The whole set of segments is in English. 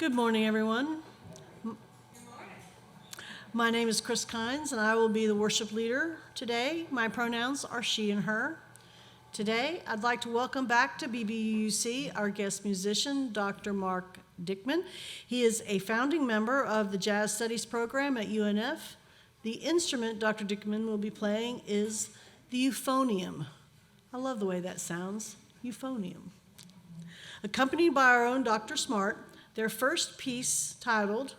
Good morning, everyone. My name is Kris, and I will be the worship leader today. My pronouns are she and her. Today, I'd like to welcome back to BBUC our guest musician, Dr. Marc Dickman. He is a founding member of the Jazz Studies program at UNF. The instrument Dr. Dickman will be playing is the euphonium. I love the way that sounds, euphonium. Accompanied by our own Dr. Smart, their first piece, titled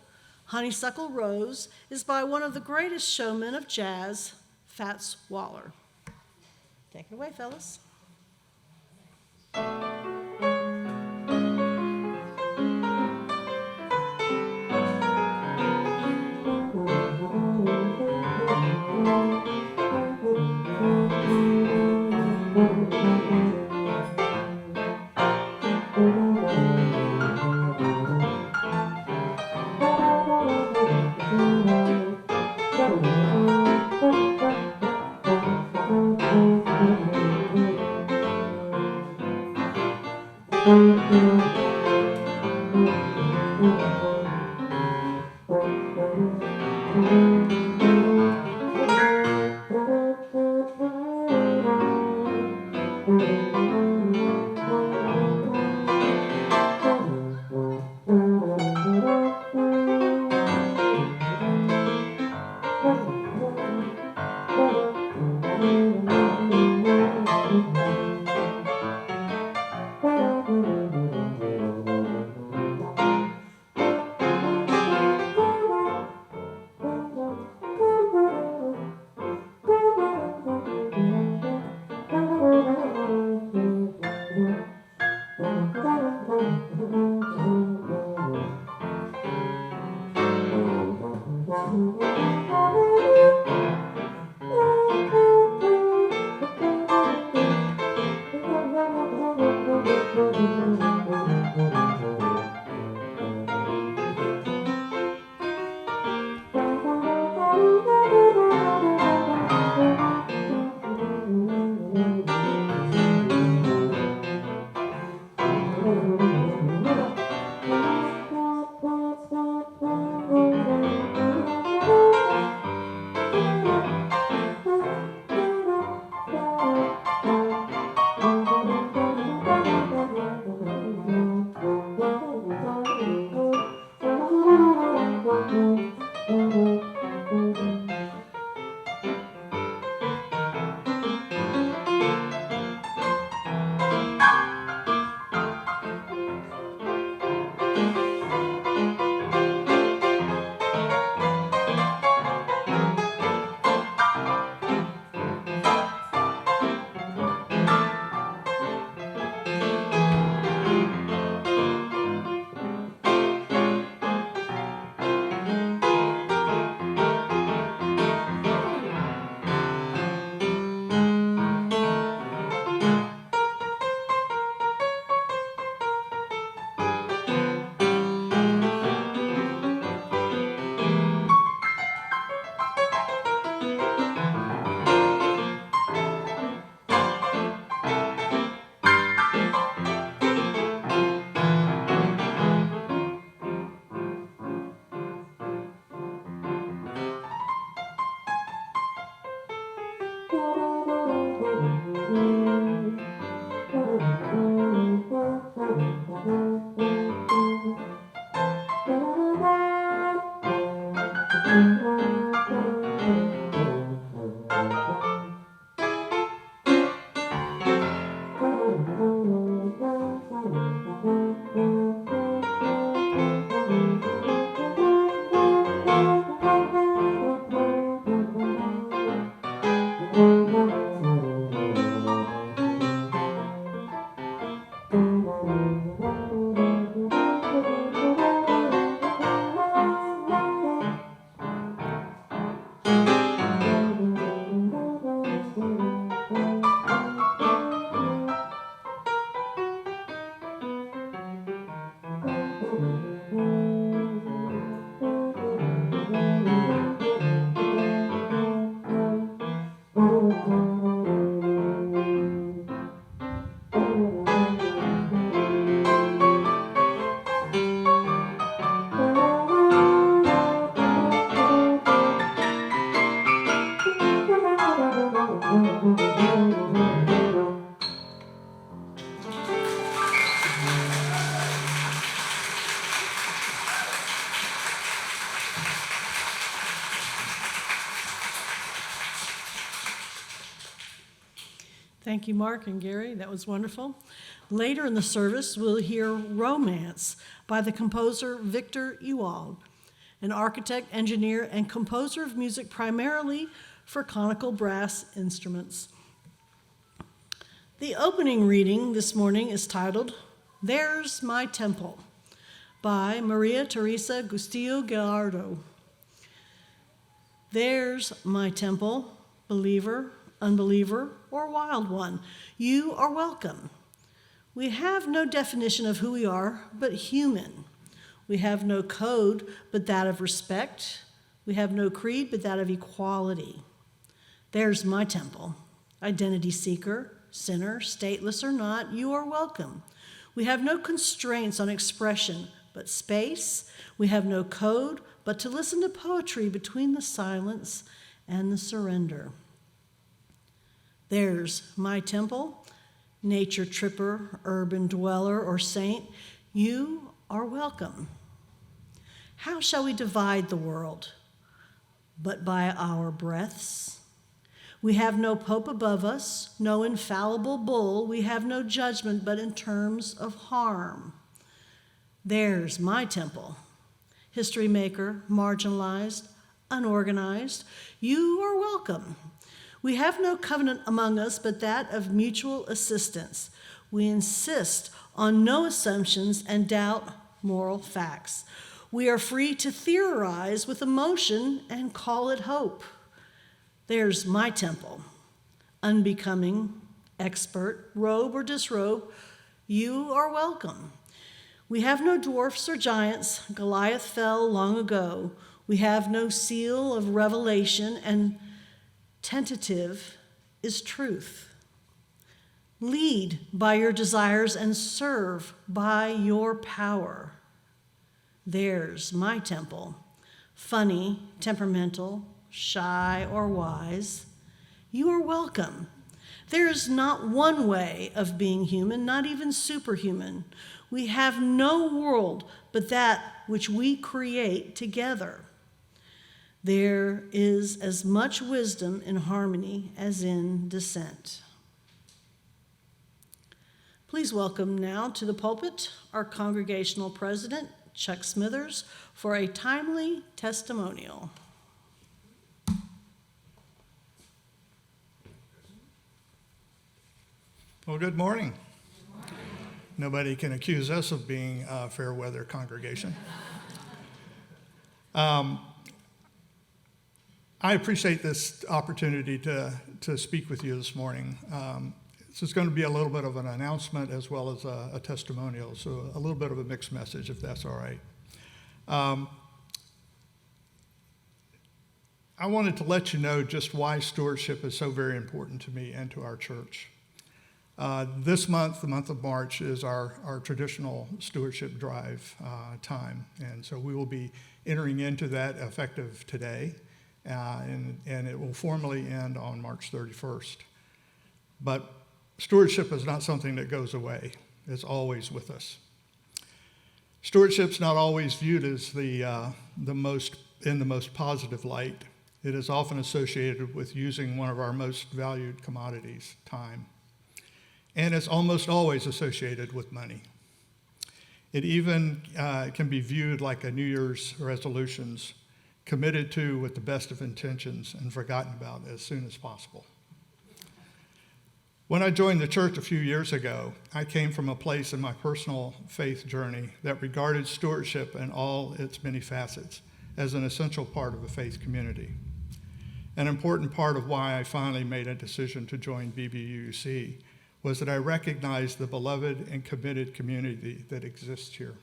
Honeysuckle Rose, is by one of the greatest showmen of jazz, Fats Waller. Take it away, fellas. Thank you, Mark and Gary. That was wonderful. Later in the service, we'll hear Romance by the composer Victor Ewald, an architect, engineer, and composer of music primarily for conical brass instruments. The opening reading this morning is titled, There's My Temple, by Maria Teresa Gustillo Gallardo. There's my temple, believer, unbeliever, or wild one. You are welcome. We have no definition of who we are, but human. We have no code, but that of respect. We have no creed, but that of equality. There's my temple. Identity seeker, sinner, stateless or not, you are welcome. We have no constraints on expression, but space. We have no code, but to listen to poetry between the silence and the surrender. There's my temple, nature tripper, urban dweller, or saint. You are welcome. How shall we divide the world? But by our breaths. We have no pope above us, no infallible bull. We have no judgment but in terms of harm. There's my temple. History maker, marginalized, unorganized. You are welcome. We have no covenant among us but that of mutual assistance. We insist on no assumptions and doubt moral facts. We are free to theorize with emotion and call it hope. There's my temple. Unbecoming, expert, robe or disrobe, you are welcome. We have no dwarfs or giants. Goliath fell long ago. We have no seal of revelation, and tentative is truth. Lead by your desires and serve by your power. There's my temple. Funny, temperamental, shy, or wise, you are welcome. There is not one way of being human, not even superhuman. We have no world but that which we create together. There is as much wisdom in harmony as in dissent. Please welcome now to the pulpit our Congregational President, Chuck Smithers, for a timely testimonial. Well, good morning. Nobody can accuse us of being a fair weather congregation. I appreciate this opportunity to speak with you this morning. This is going to be a little bit of an announcement as well as a testimonial, so a little bit of a mixed message, if that's all right. I wanted to let you know just why stewardship is so very important to me and to our church. This month, the month of March, is our traditional stewardship drive time. And so we will be entering into that effective today, and it will formally end on March 31st. But stewardship is not something that goes away. It's always with us. Stewardship's not always viewed as the most positive light. It is often associated with using one of our most valued commodities, time. And it's almost always associated with money. It even can be viewed like a New Year's resolutions, committed to with the best of intentions and forgotten about as soon as possible. When I joined the church a few years ago, I came from a place in my personal faith journey that regarded stewardship in all its many facets as an essential part of a faith community. An important part of why I finally made a decision to join BBUC was that I recognized the beloved and committed community that exists here.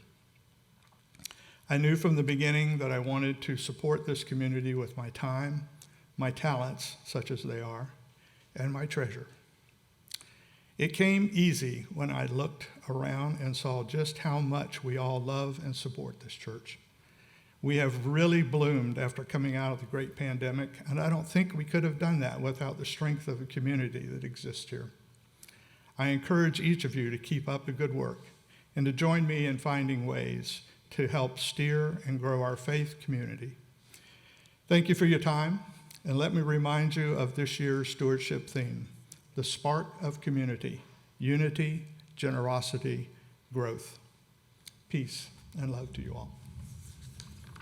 I knew from the beginning that I wanted to support this community with my time, my talents, such as they are, and my treasure. It came easy when I looked around and saw just how much we all love and support this church. We have really bloomed after coming out of the great pandemic, and I don't think we could have done that without the strength of the community that exists here. I encourage each of you to keep up the good work and to join me in finding ways to help steer and grow our faith community. Thank you for your time, and let me remind you of this year's stewardship theme. the spark of community, unity, generosity, growth. Peace and love to you all.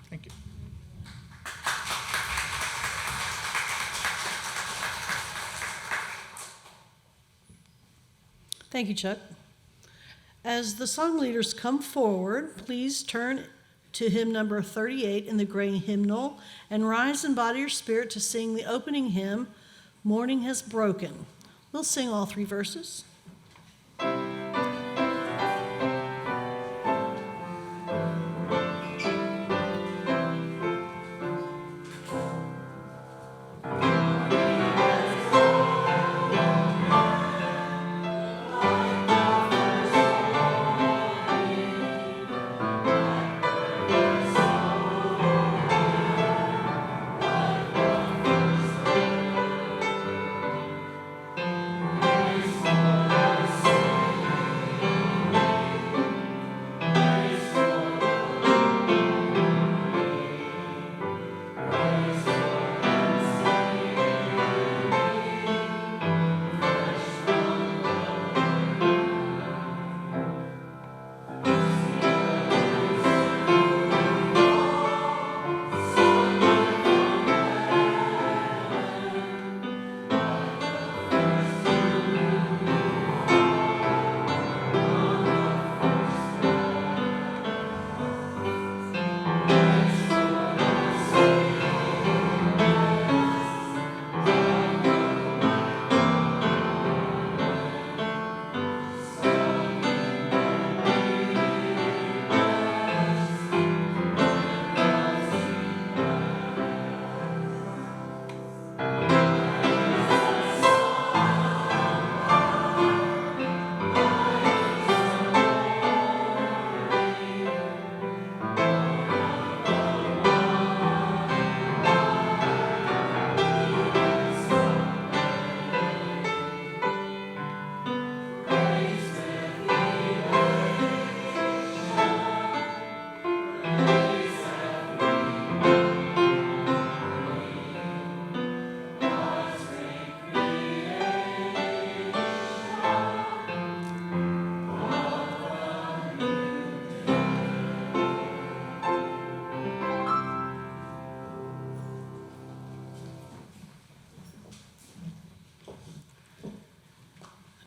Thank you. Thank you, Chuck. As the song leaders come forward, please turn to hymn number 38 in the gray hymnal and rise in body or spirit to sing the opening hymn, Morning Has Broken. We'll sing all 3 verses.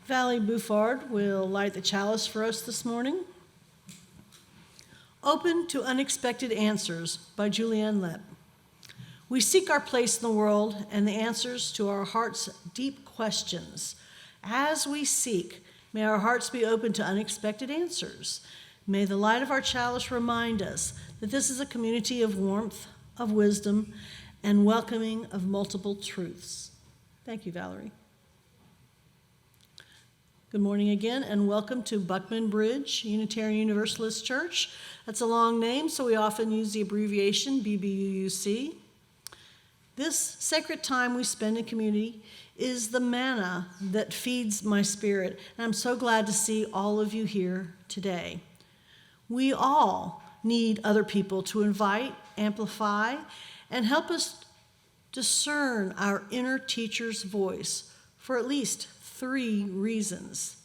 Valley Bouffard will light the chalice for us this morning. Open to Unexpected Answers by Julianne Lepp. We seek our place in the world and the answers to our heart's deep questions. As we seek, may our hearts be open to unexpected answers. May the light of our chalice remind us that this is a community of warmth, of wisdom, and welcoming of multiple truths. Thank you, Valerie. Good morning again, and welcome to Buckman Bridge Unitarian Universalist Church. That's a long name, so we often use the abbreviation BBUUC. This sacred time we spend in community is the manna that feeds my spirit, and I'm so glad to see all of you here today. We all need other people to invite, amplify, and help us discern our inner teacher's voice for at least 3 reasons.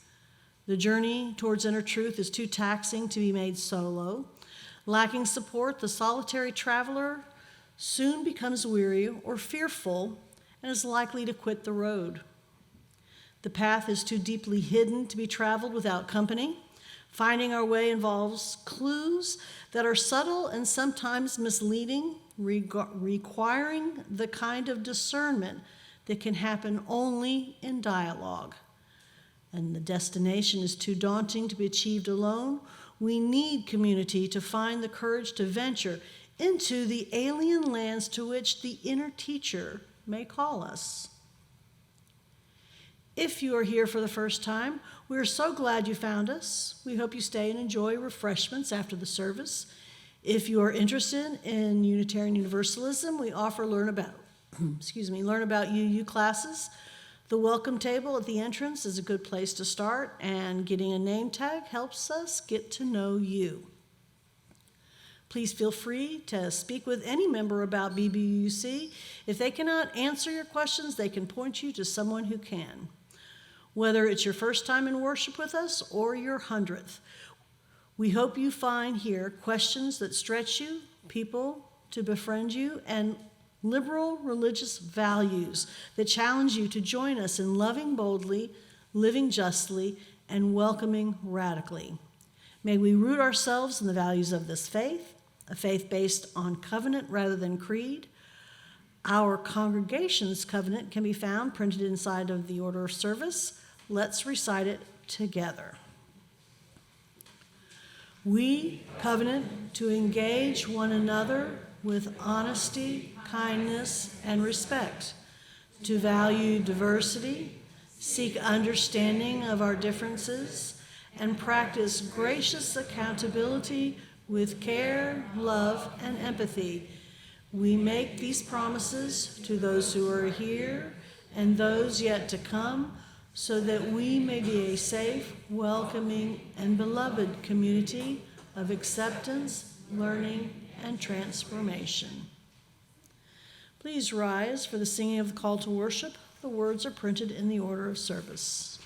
The journey towards inner truth is too taxing to be made solo. Lacking support, the solitary traveler soon becomes weary or fearful and is likely to quit the road. The path is too deeply hidden to be traveled without company. Finding our way involves clues that are subtle and sometimes misleading, requiring the kind of discernment that can happen only in dialogue. And the destination is too daunting to be achieved alone. We need community to find the courage to venture into the alien lands to which the inner teacher may call us. If you are here for the first time, we are so glad you found us. We hope you stay and enjoy refreshments after the service. If you are interested in Unitarian Universalism, we offer learn about UU classes. The welcome table at the entrance is a good place to start, and getting a name tag helps us get to know you. Please feel free to speak with any member about BBUC. If they cannot answer your questions, they can point you to someone who can. Whether it's your first time in worship with us or your 100th, we hope you find here questions that stretch you, people to befriend you, and liberal religious values that challenge you to join us in loving boldly, living justly, and welcoming radically. May we root ourselves in the values of this faith, a faith based on covenant rather than creed. Our congregation's covenant can be found printed inside of the order of service. Let's recite it together. We covenant to engage one another with honesty, kindness, and respect, to value diversity, seek understanding of our differences, and practice gracious accountability with care, love, and empathy. We make these promises to those who are here and those yet to come, so that we may be a safe, welcoming, and beloved community of acceptance, learning, and transformation. Please rise for the singing of the call to worship. The words are printed in the order of service.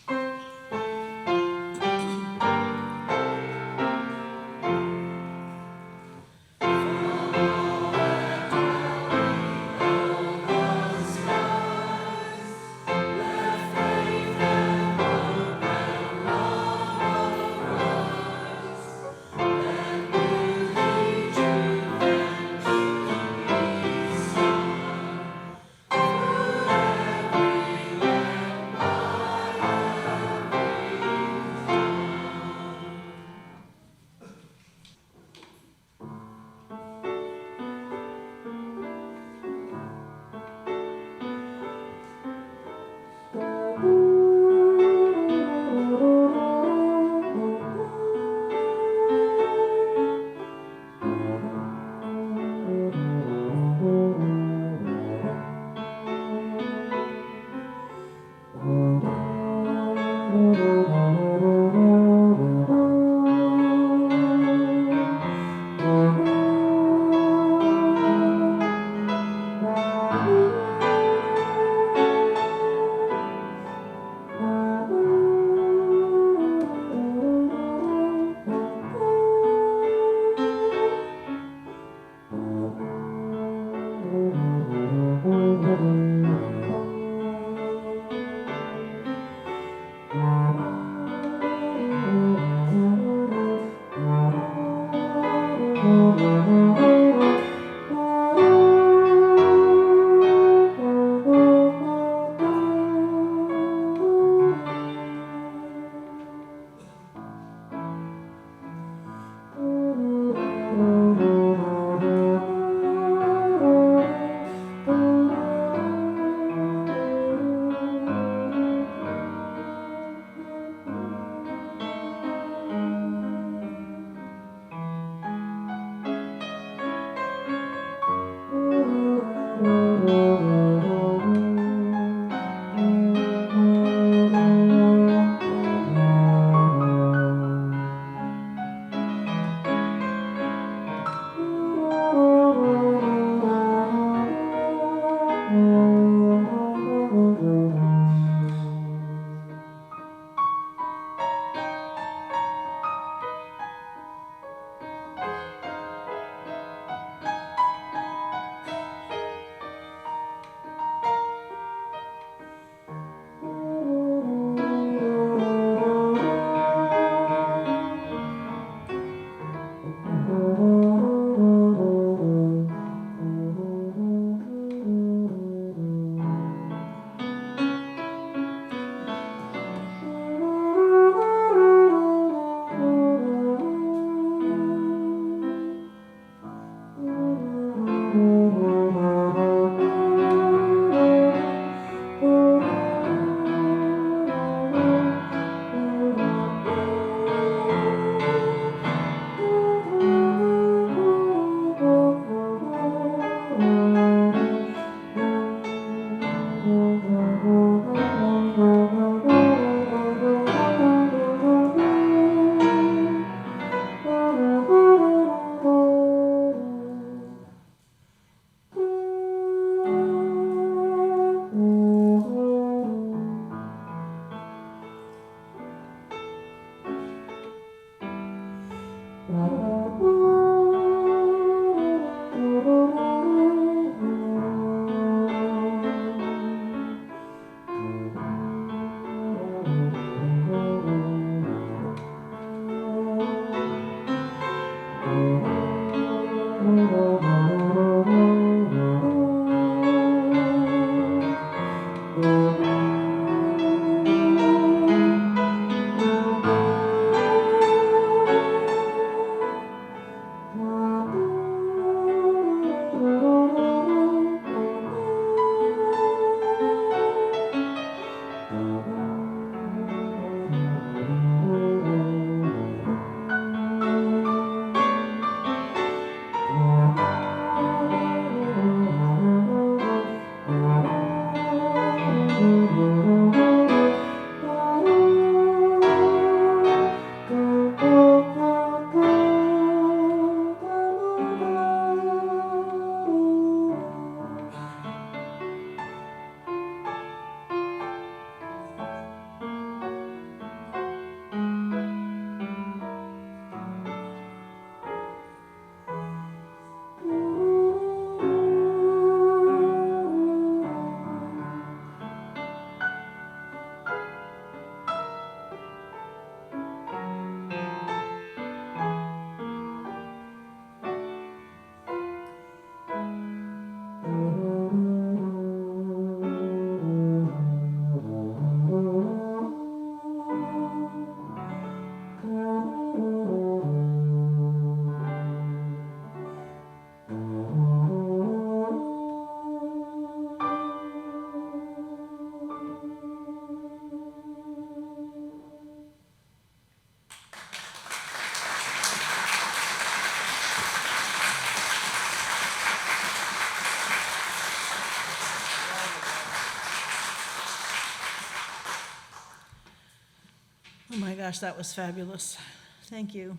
Gosh, that was fabulous. Thank you.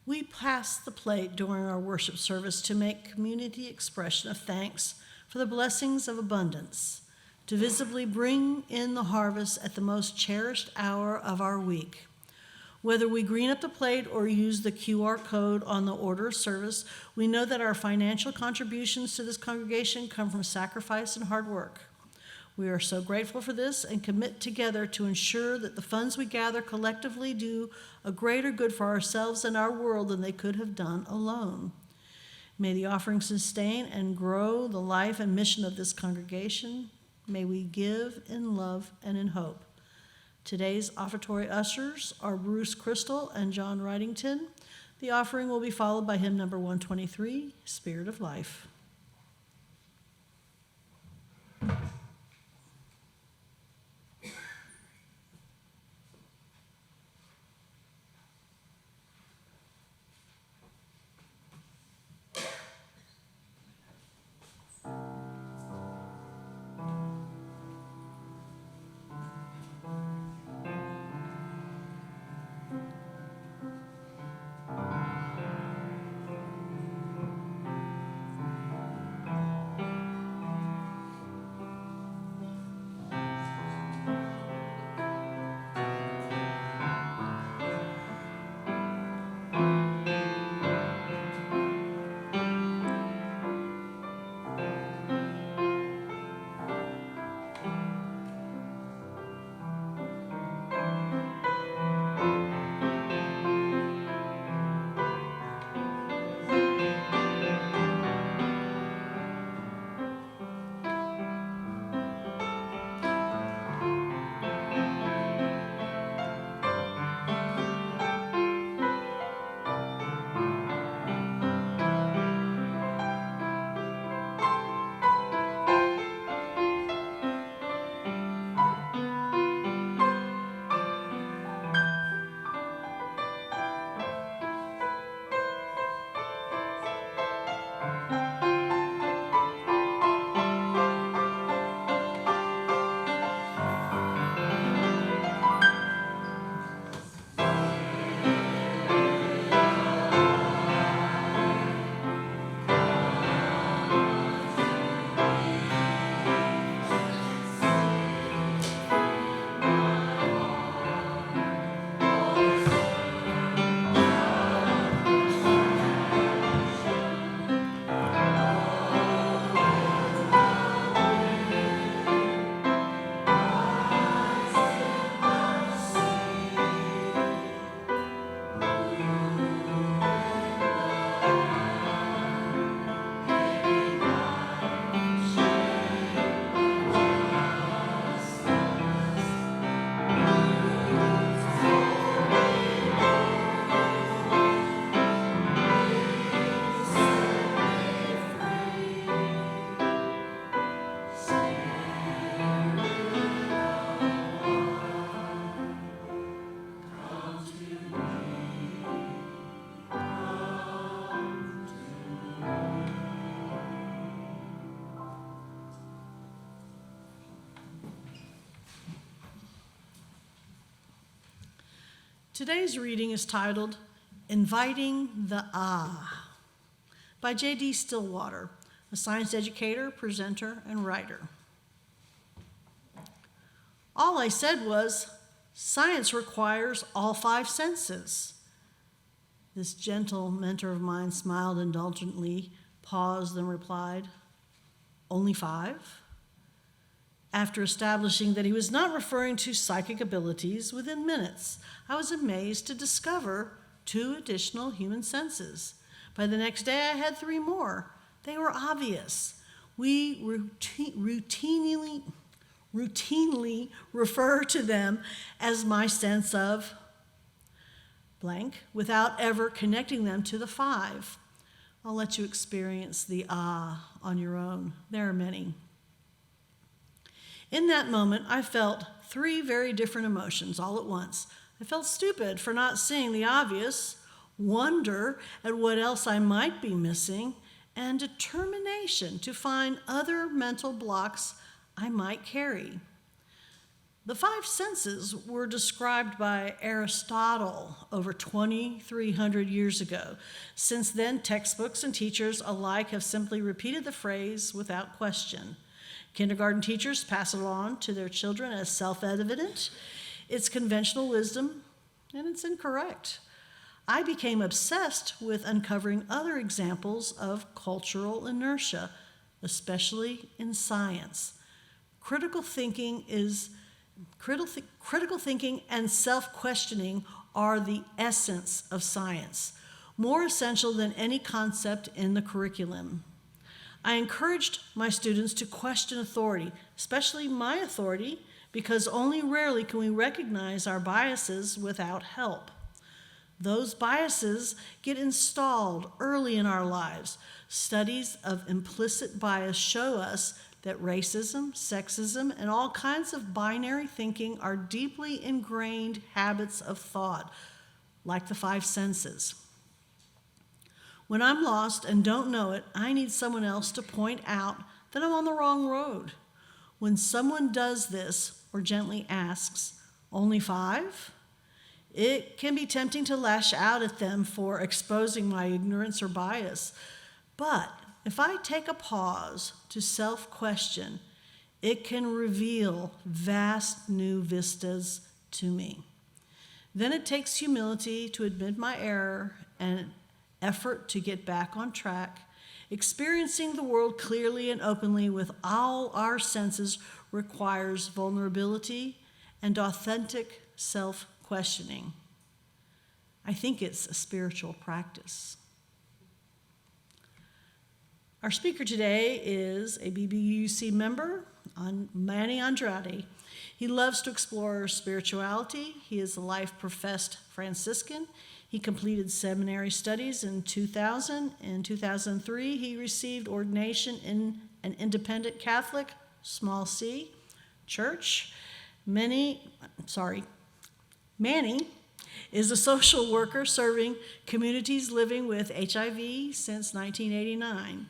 We pass the plate during our worship service to make community expression of thanks for the blessings of abundance, to visibly bring in the harvest at the most cherished hour of our week. Whether we green up the plate or use the QR code on the order of service, we know that our financial contributions to this congregation come from sacrifice and hard work. We are so grateful for this and commit together to ensure that the funds we gather collectively do a greater good for ourselves and our world than they could have done alone. May the offering sustain and grow the life and mission of this congregation. May we give in love and in hope. Today's offertory ushers are Bruce Crystal and John Wrightington. The offering will be followed by hymn number 123, Spirit of Life. Today's reading is titled, Inviting the Ah, by J.D. Stillwater, a science educator, presenter, and writer. All I said was, science requires all 5 senses. This gentle mentor of mine smiled indulgently, paused, and replied, only 5? After establishing that he was not referring to psychic abilities, within minutes, I was amazed to discover 2 additional human senses. By the next day, I had 3 more. They were obvious. We routinely refer to them as my sense of blank without ever connecting them to the 5. I'll let you experience the ah on your own. There are many. In that moment, I felt 3 very different emotions all at once. I felt stupid for not seeing the obvious, wonder at what else I might be missing, and determination to find other mental blocks I might carry. The five senses were described by Aristotle over 2,300 years ago. Since then, textbooks and teachers alike have simply repeated the phrase without question. Kindergarten teachers pass it on to their children as self-evident. It's conventional wisdom, and it's incorrect. I became obsessed with uncovering other examples of cultural inertia, especially in science. Critical thinking and self-questioning are the essence of science, more essential than any concept in the curriculum. I encouraged my students to question authority, especially my authority, because only rarely can we recognize our biases without help. Those biases get installed early in our lives. Studies of implicit bias show us that racism, sexism, and all kinds of binary thinking are deeply ingrained habits of thought, like the five senses. When I'm lost and don't know it, I need someone else to point out that I'm on the wrong road. When someone does this or gently asks, "Only five?" it can be tempting to lash out at them for exposing my ignorance or bias. But if I take a pause to self-question, it can reveal vast new vistas to me. Then it takes humility to admit my error and effort to get back on track. Experiencing the world clearly and openly with all our senses requires vulnerability and authentic self-questioning. I think it's a spiritual practice. Our speaker today is a BBUC member, Manny Andrade. He loves to explore spirituality. He is a life-professed Franciscan. He completed seminary studies in 2000. In 2003, he received ordination in an independent Catholic, small c, church. Manny is a social worker serving communities living with HIV since 1989.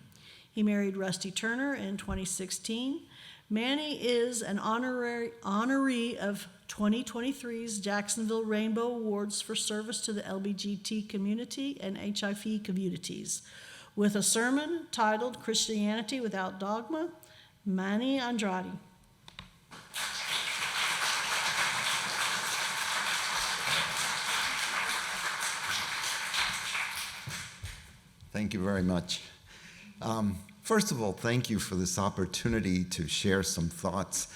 He married Rusty Turner in 2016. Manny is an honoree of 2023's Jacksonville Rainbow Awards for service to the LGBT community and HIV communities. With a sermon titled Christianity Without Dogma, Manny Andrade. Thank you very much. First of all, thank you for this opportunity to share some thoughts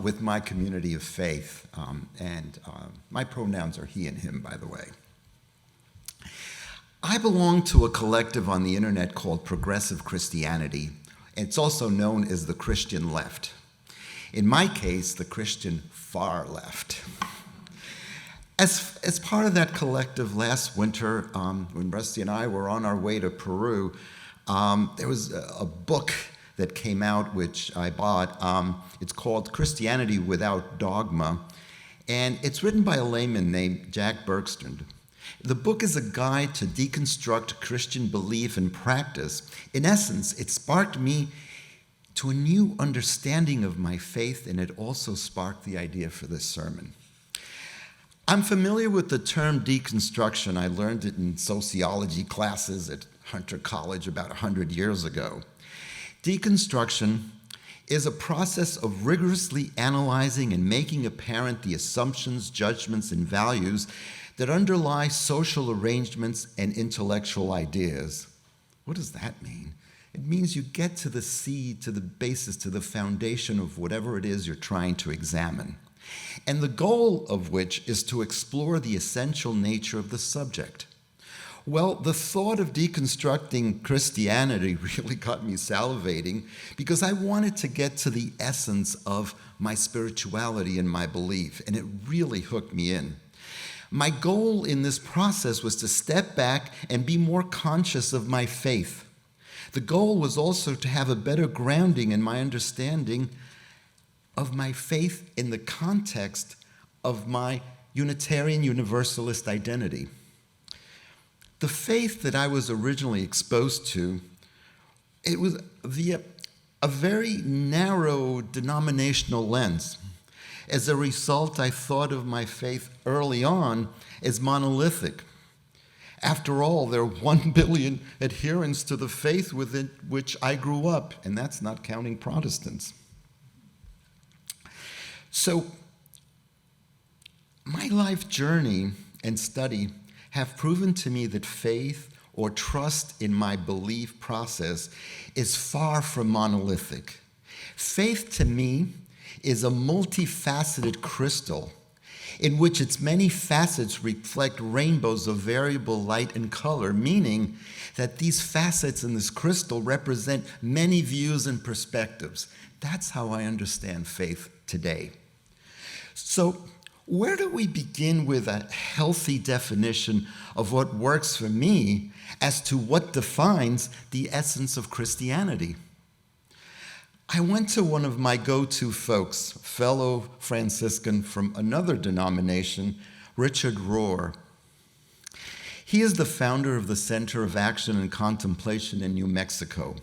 with my community of faith. My pronouns are he and him, by the way. I belong to a collective on the internet called Progressive Christianity. It's also known as the Christian left. In my case, the Christian far left. As part of that collective last winter, when Rusty and I were on our way to Peru, there was a book that came out, which I bought. It's called Christianity Without Dogma, and it's written by a layman named Jack Bergstrand. The book is a guide to deconstruct Christian belief and practice. In essence, it sparked me to a new understanding of my faith, and it also sparked the idea for this sermon. I'm familiar with the term deconstruction. I learned it in sociology classes at Hunter College about 100 years ago. Deconstruction is a process of rigorously analyzing and making apparent the assumptions, judgments, and values that underlie social arrangements and intellectual ideas. What does that mean? It means you get to the seed, to the basis, to the foundation of whatever it is you're trying to examine, and the goal of which is to explore the essential nature of the subject. Well, the thought of deconstructing Christianity really got me salivating because I wanted to get to the essence of my spirituality and my belief, and it really hooked me in. My goal in this process was to step back and be more conscious of my faith. The goal was also to have a better grounding in my understanding of my faith in the context of my Unitarian Universalist identity. The faith that I was originally exposed to, it was via a very narrow denominational lens. As a result, I thought of my faith early on as monolithic. After all, there are 1 billion adherents to the faith within which I grew up, and that's not counting Protestants. So, my life journey and study have proven to me that faith or trust in my belief process is far from monolithic. Faith to me is a multifaceted crystal in which its many facets reflect rainbows of variable light and color, meaning that these facets in this crystal represent many views and perspectives. That's how I understand faith today. So, where do we begin with a healthy definition of what works for me as to what defines the essence of Christianity? I went to one of my go-to folks, fellow Franciscan from another denomination, Richard Rohr. He is the founder of the Center of Action and Contemplation in New Mexico.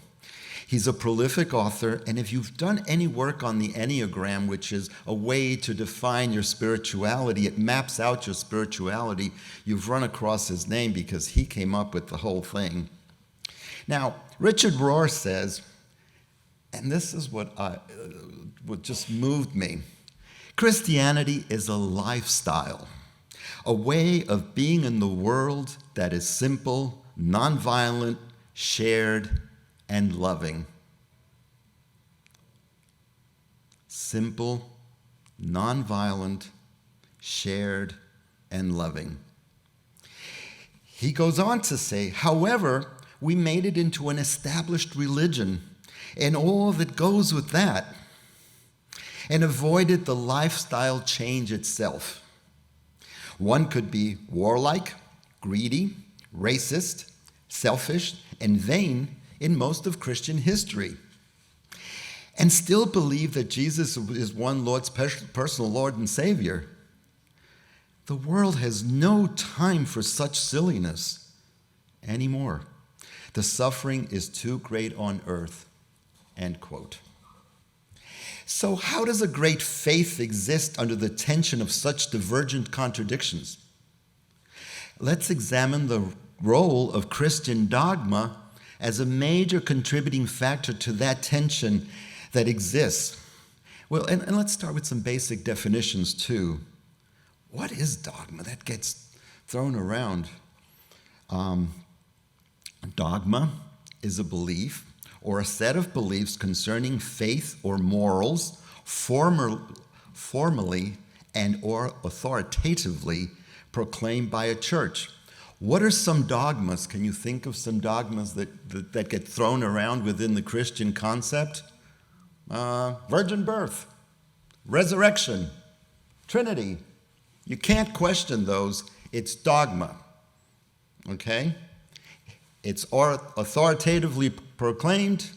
He's a prolific author, and if you've done any work on the Enneagram, which is a way to define your spirituality, it maps out your spirituality, you've run across his name because he came up with the whole thing. Now, Richard Rohr says, and this is what just moved me, Christianity is a lifestyle, a way of being in the world that is simple, nonviolent, shared, and loving. Simple, nonviolent, shared, and loving. He goes on to say, however, we made it into an established religion and all that goes with that, and avoided the lifestyle change itself. One could be warlike, greedy, racist, selfish, and vain in most of Christian history, and still believe that Jesus is one Lord's personal Lord and Savior. The world has no time for such silliness anymore. The suffering is too great on earth. End quote. So how does a great faith exist under the tension of such divergent contradictions? Let's examine the role of Christian dogma as a major contributing factor to that tension that exists. Well, and let's start with some basic definitions too. What is dogma? That gets thrown around. Dogma is a belief or a set of beliefs concerning faith or morals formally and or authoritatively proclaimed by a church. What are some dogmas? Can you think of some dogmas that get thrown around within the Christian concept? Virgin birth, resurrection, Trinity. You can't question those. It's dogma. Okay? It's authoritatively proclaimed,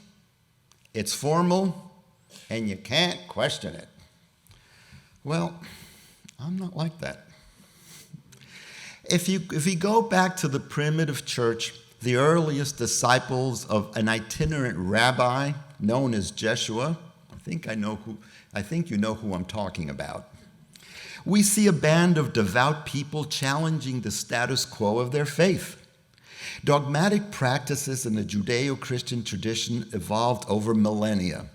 it's formal, and you can't question it. Well, I'm not like that. If you go back to the primitive church, the earliest disciples of an itinerant rabbi known as Jeshua, I think you know who I'm talking about. We see a band of devout people challenging the status quo of their faith. Dogmatic practices in the Judeo-Christian tradition evolved over millennia.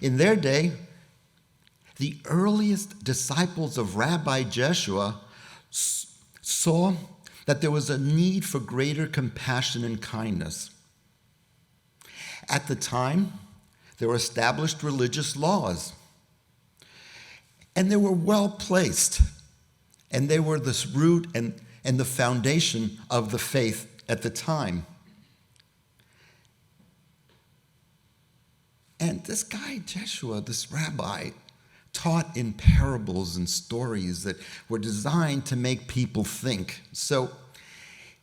In their day, the earliest disciples of Rabbi Jeshua saw that there was a need for greater compassion and kindness. At the time, there were established religious laws, and they were well placed, and they were the root and the foundation of the faith at the time. And this guy, Jeshua, this rabbi, taught in parables and stories that were designed to make people think. So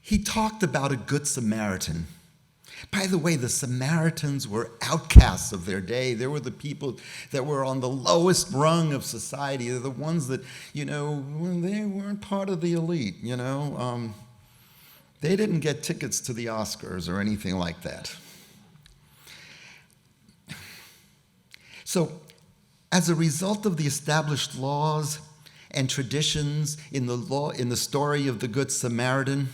he talked about a good Samaritan. By the way, the Samaritans were outcasts of their day. They were the people that were on the lowest rung of society. They're the ones that, they weren't part of the elite, They didn't get tickets to the Oscars or anything like that. So as a result of the established laws and traditions in the story of the Good Samaritan,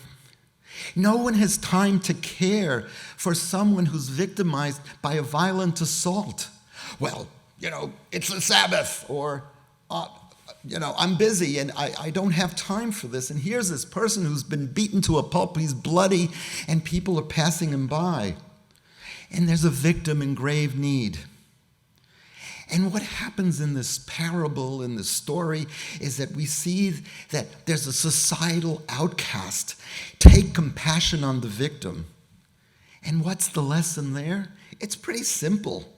no one has time to care for someone who's victimized by a violent assault. Well, it's the Sabbath, or, I'm busy and I don't have time for this. And here's this person who's been beaten to a pulp, he's bloody, and people are passing him by. And there's a victim in grave need. And what happens in this parable, in this story, is that we see that there's a societal outcast. Take compassion on the victim. And what's the lesson there? It's pretty simple.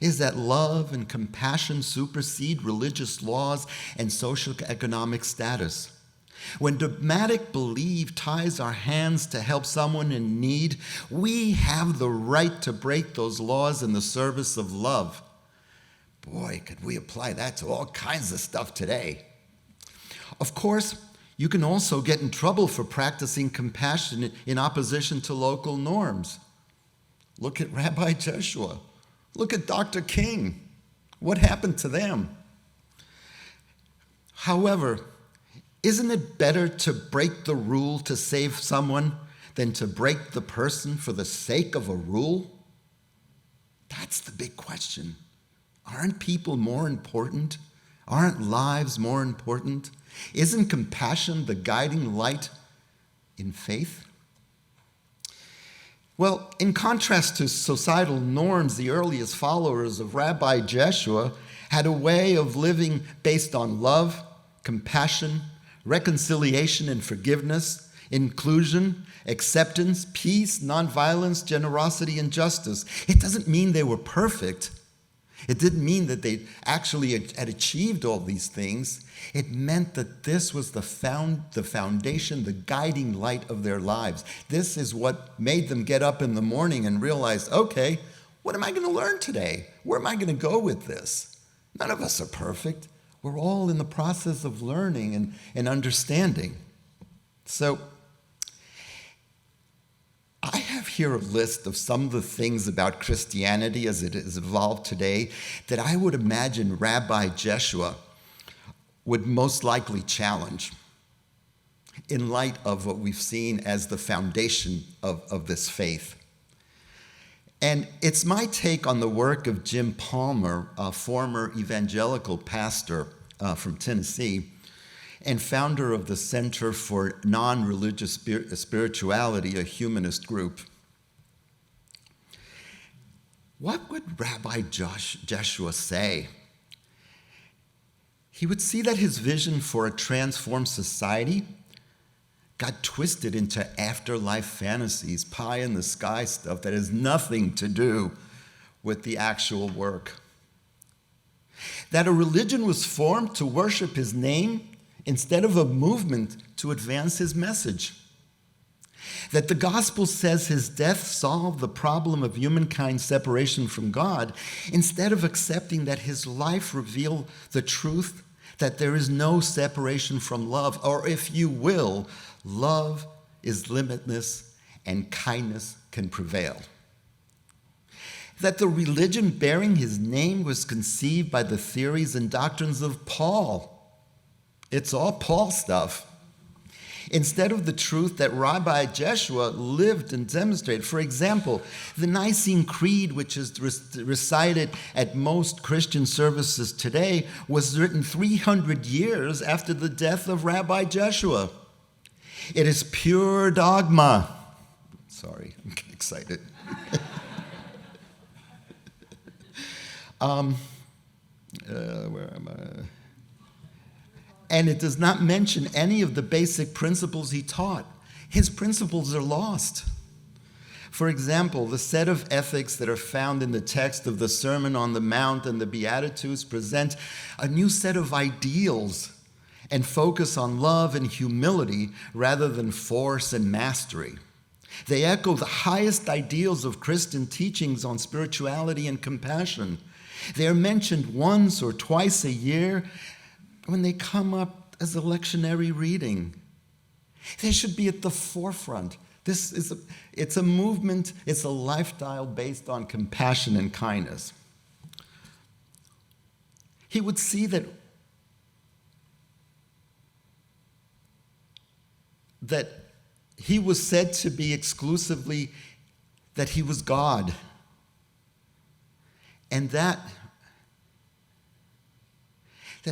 Is that love and compassion supersede religious laws and socioeconomic status. When dogmatic belief ties our hands to help someone in need, we have the right to break those laws in the service of love. Boy, could we apply that to all kinds of stuff today. Of course, you can also get in trouble for practicing compassion in opposition to local norms. Look at Rabbi Joshua. Look at Dr. King. What happened to them? However, isn't it better to break the rule to save someone than to break the person for the sake of a rule? That's the big question. Aren't people more important? Aren't lives more important? Isn't compassion the guiding light in faith? Well, in contrast to societal norms, the earliest followers of Rabbi Joshua had a way of living based on love, compassion, reconciliation and forgiveness, inclusion, acceptance, peace, nonviolence, generosity, and justice. It doesn't mean they were perfect. It didn't mean that they actually had achieved all these things. It meant that this was the foundation, the guiding light of their lives. This is what made them get up in the morning and realize, okay, what am I going to learn today? Where am I going to go with this? None of us are perfect. We're all in the process of learning and understanding. So I have here a list of some of the things about Christianity as it has evolved today that I would imagine Rabbi Joshua would most likely challenge in light of what we've seen as the foundation of this faith. And it's my take on the work of Jim Palmer, a former evangelical pastor from Tennessee, and founder of the Center for Non-Religious Spirituality, a humanist group. What would Rabbi Joshua say? He would see that his vision for a transformed society got twisted into afterlife fantasies, pie-in-the-sky stuff that has nothing to do with the actual work. That a religion was formed to worship his name instead of a movement to advance his message. That the gospel says his death solved the problem of humankind's separation from God, instead of accepting that his life revealed the truth that there is no separation from love, or if you will, love is limitless and kindness can prevail. That the religion bearing his name was conceived by the theories and doctrines of Paul. It's all Paul stuff. Instead of the truth that Rabbi Joshua lived and demonstrated. For example, the Nicene Creed, which is recited at most Christian services today, was written 300 years after the death of Rabbi Joshua. It is pure dogma. Sorry, I'm getting excited. Where am I? And it does not mention any of the basic principles he taught. His principles are lost. For example, the set of ethics that are found in the text of the Sermon on the Mount and the Beatitudes present a new set of ideals and focus on love and humility rather than force and mastery. They echo the highest ideals of Christian teachings on spirituality and compassion. They are mentioned once or twice a year when they come up as a lectionary reading. They should be at the forefront. It's a movement, it's a lifestyle based on compassion and kindness. he would see that he was said to be exclusively that he was God. And that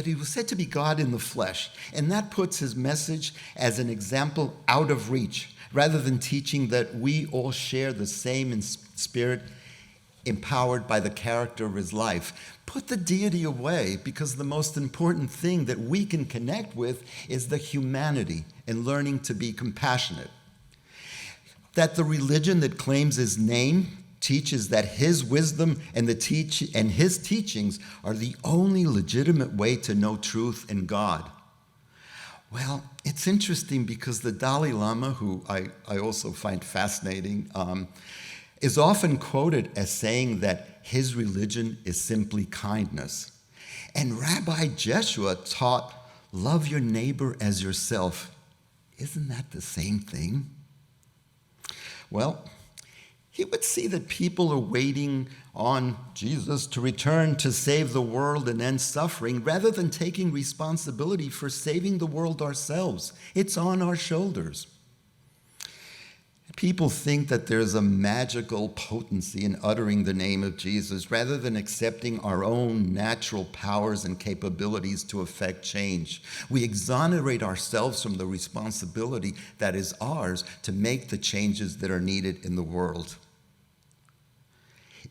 he was said to be God in the flesh. And that puts his message as an example out of reach, rather than teaching that we all share the same in spirit, empowered by the character of his life. Put the deity away, because the most important thing that we can connect with is the humanity and learning to be compassionate. That the religion that claims his name teaches that his wisdom and his teachings are the only legitimate way to know truth and God. Well, it's interesting because the Dalai Lama, who I also find fascinating, is often quoted as saying that his religion is simply kindness. And Rabbi Jeshua taught, love your neighbor as yourself. Isn't that the same thing? Well, he would see that people are waiting on Jesus to return to save the world and end suffering, rather than taking responsibility for saving the world ourselves. It's on our shoulders. People think that there's a magical potency in uttering the name of Jesus, rather than accepting our own natural powers and capabilities to effect change. We exonerate ourselves from the responsibility that is ours to make the changes that are needed in the world.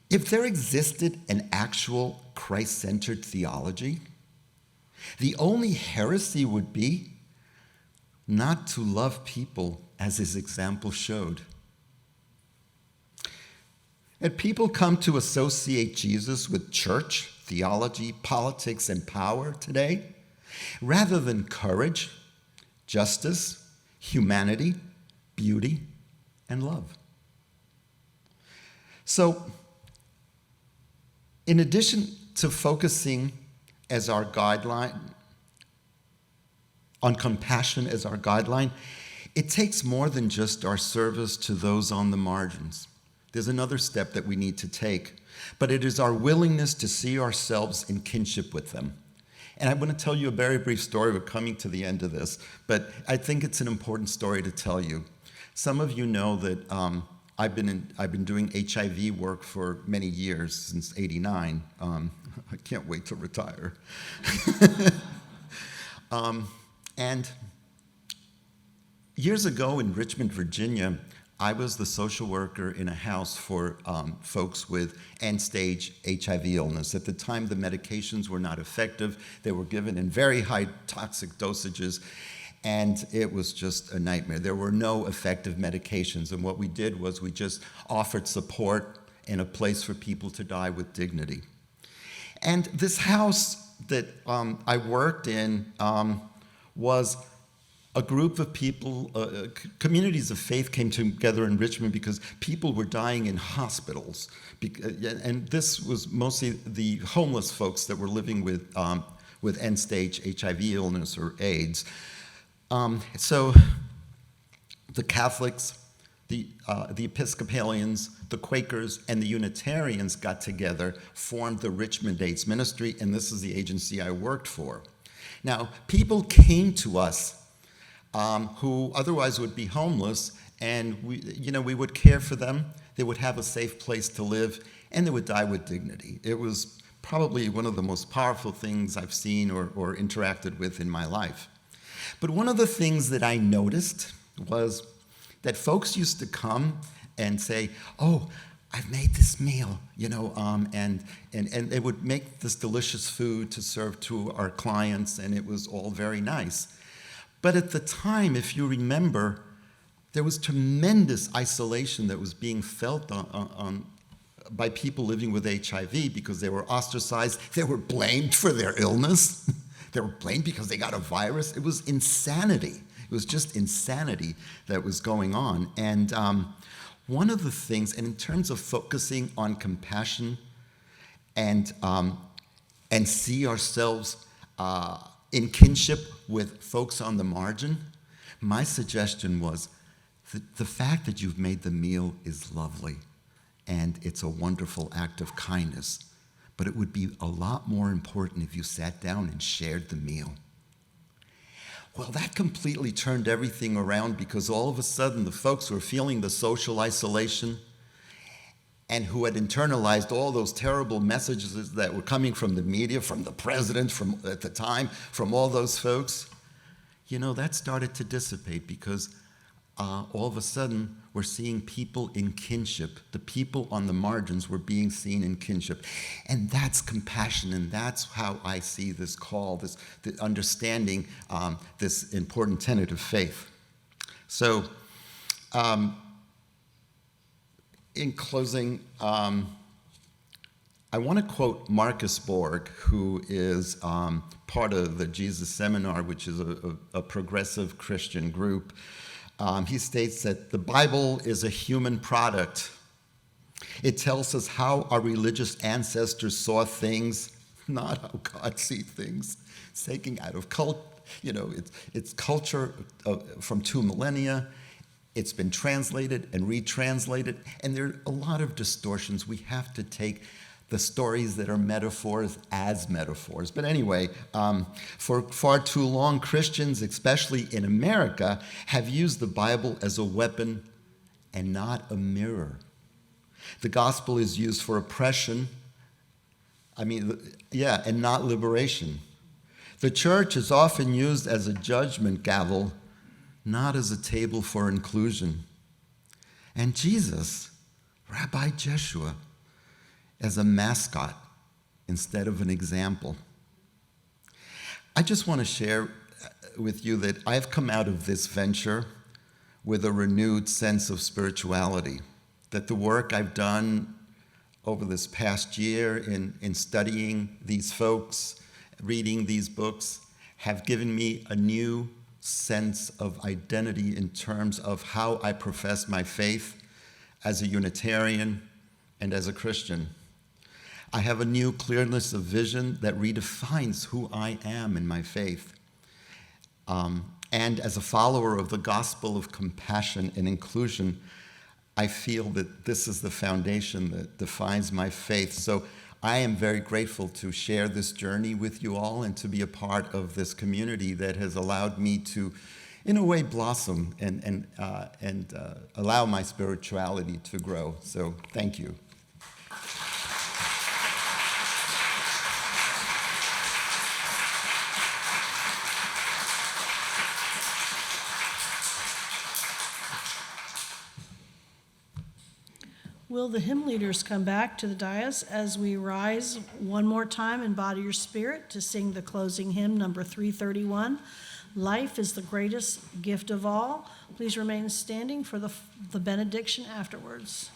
If there existed an actual Christ-centered theology, the only heresy would be not to love people as his example showed. And people come to associate Jesus with church, theology, politics, and power today, rather than courage, justice, humanity, beauty, and love. So, in addition to focusing as our guideline, on compassion as our guideline, it takes more than just our service to those on the margins. There's another step that we need to take, but it is our willingness to see ourselves in kinship with them. And I want to tell you a very brief story. We're coming to the end of this, but I think it's an important story to tell you. Some of you know that I've been doing HIV work for many years, since '89. I can't wait to retire. And years ago in Richmond, Virginia, I was the social worker in a house for folks with end-stage HIV illness. At the time, the medications were not effective. They were given in very high toxic dosages, and it was just a nightmare. There were no effective medications, and what we did was we just offered support and a place for people to die with dignity. And this house that I worked in was a group of people, communities of faith came together in Richmond because people were dying in hospitals. And this was mostly the homeless folks that were living with end-stage HIV illness or AIDS. So the Catholics, the Episcopalians, the Quakers, and the Unitarians got together, formed the Richmond AIDS Ministry, and this is the agency I worked for. Now, people came to us who otherwise would be homeless, and we would care for them. They would have a safe place to live, and they would die with dignity. It was probably one of the most powerful things I've seen or interacted with in my life. But one of the things that I noticed was that folks used to come and say, "Oh, I've made this meal," and they would make this delicious food to serve to our clients, and it was all very nice. But at the time, if you remember, there was tremendous isolation that was being felt by people living with HIV because they were ostracized. They were blamed for their illness. They were blamed because they got a virus. It was insanity. It was just insanity that was going on. And one of the things, and in terms of focusing on compassion and see ourselves in kinship with folks on the margin, my suggestion was that the fact that you've made the meal is lovely, and it's a wonderful act of kindness. but it would be a lot more important if you sat down and shared the meal. Well, that completely turned everything around, because all of a sudden the folks who were feeling the social isolation and who had internalized all those terrible messages that were coming from the media, from the president, from at the time, from all those folks, that started to dissipate, because all of a sudden we're seeing people in kinship. The people on the margins were being seen in kinship. And that's compassion, and that's how I see this call, this understanding this important tenet of faith. So, in closing, I want to quote Marcus Borg, who is part of the Jesus Seminar, which is a progressive Christian group. He states that the Bible is a human product. It tells us how our religious ancestors saw things, not how God sees things. It's taking out of it's culture from 2 millennia. It's been translated and retranslated, and there are a lot of distortions. We have to take the stories that are metaphors as metaphors. But anyway, for far too long, Christians, especially in America, have used the Bible as a weapon and not a mirror. The gospel is used for oppression, and not liberation. The church is often used as a judgment gavel, not as a table for inclusion. And Jesus, Rabbi Jeshua, as a mascot instead of an example. I just want to share with you that I've come out of this venture with a renewed sense of spirituality, that the work I've done over this past year in studying these folks, reading these books, have given me a new sense of identity in terms of how I profess my faith as a Unitarian and as a Christian. I have a new clearness of vision that redefines who I am in my faith. And as a follower of the gospel of compassion and inclusion, I feel that this is the foundation that defines my faith. So I am very grateful to share this journey with you all and to be a part of this community that has allowed me to, in a way, blossom and allow my spirituality to grow. So thank you. Will the hymn leaders come back to the dais as we rise one more time in body or spirit to sing the closing hymn, number 331, Life is the Greatest Gift of All. Please remain standing for the benediction afterwards.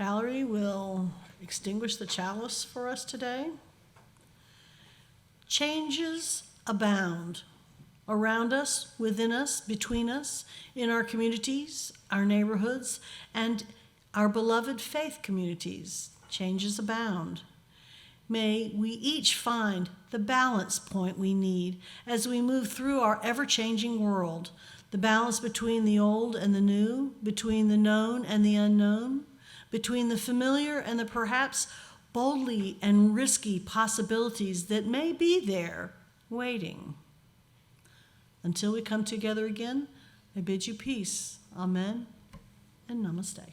Valerie will extinguish the chalice for us today. Changes abound around us, within us, between us, in our communities, our neighborhoods, and our beloved faith communities. Changes abound. May we each find the balance point we need as we move through our ever-changing world, the balance between the old and the new, between the known and the unknown, between the familiar and the perhaps boldly and risky possibilities that may be there waiting. Until we come together again, I bid you peace. Amen and namaste.